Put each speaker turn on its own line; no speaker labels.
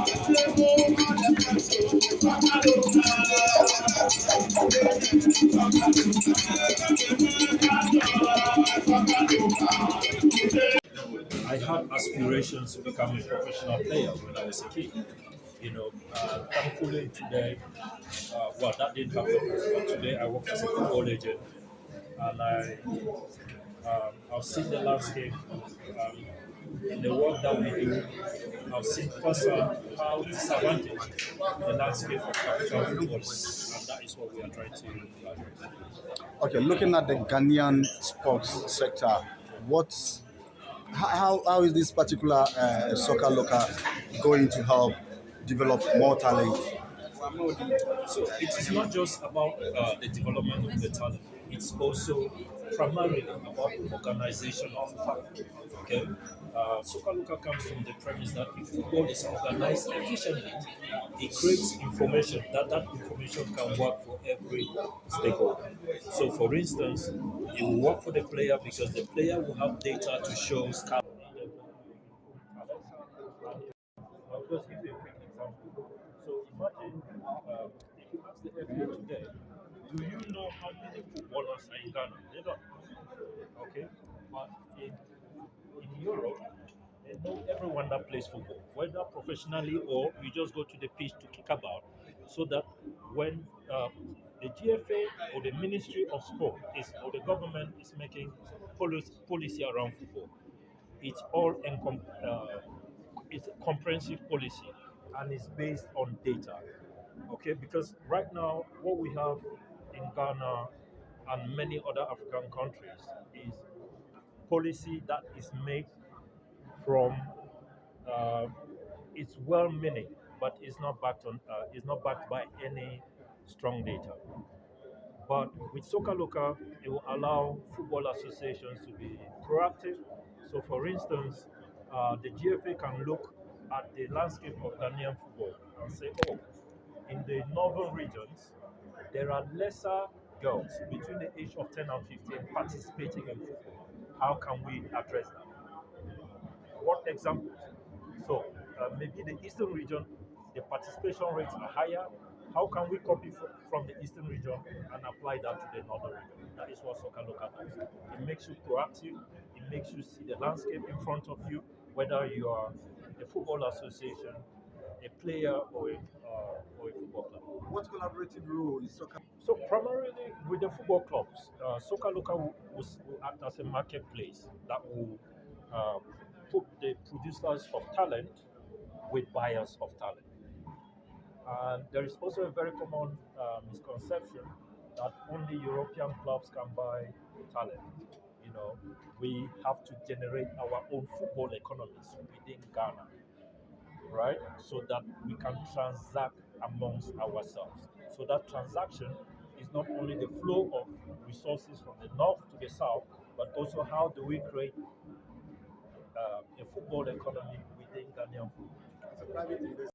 I had aspirations to become a professional player when I was a kid. Thankfully today, well, that didn't happen. But today I work as a football agent, and I've seen the landscape. In the work that we do, I've seen firsthand how disadvantaged the landscape of African football is, and that is what we are trying to address.
Okay, looking at the Ghanaian sports sector, what's how is this particular soccer local going to help develop more talent?
So it is not just about the development of the talent. It's also primarily about organization of football. Okay, Socaloca comes from the premise that if football is organized efficiently, it creates information that information can work for every stakeholder. So, for instance, it will work for the player because the player will have data to show scout. I'll just give you a quick example. So imagine if you ask the FA today, do you know how many footballers are in Ghana? They don't. Okay, but in Europe, they know everyone that plays football, whether professionally or you just go to the pitch to kick about, so that when the GFA or the Ministry of Sport is or the government is making policy around football, it's all it's a comprehensive policy and it's based on data. Okay, because right now what we have in Ghana and many other African countries is policy that is made from uh, it's well meaning, but it's not backed by any strong data. But with Soca Local, it will allow football associations to be proactive. So, for instance, the GFA can look at the landscape of Ghanaian football and say, oh, in the northern regions, there are lesser girls between the age of 10 and 15 participating in football. How can we address that? What examples? So maybe the eastern region, the participation rates are higher. How can we copy from the eastern region and apply that to the northern region? That is what Soccer Local does. It makes you proactive. It makes you see the landscape in front of you, whether you are a football association, a player, or a football club.
What collaborative role is soccer?
So primarily with the football clubs, Soccer Local will act as a marketplace that will uh, put the producers of talent with buyers of talent. And there is also a very common misconception that only European clubs can buy talent. You know, we have to generate our own football economies within Ghana, right? So that we can transact amongst ourselves. So that transaction is not only the flow of resources from the north to the south, but also how do we create a football economy within Ghanaian football.
As a private investor.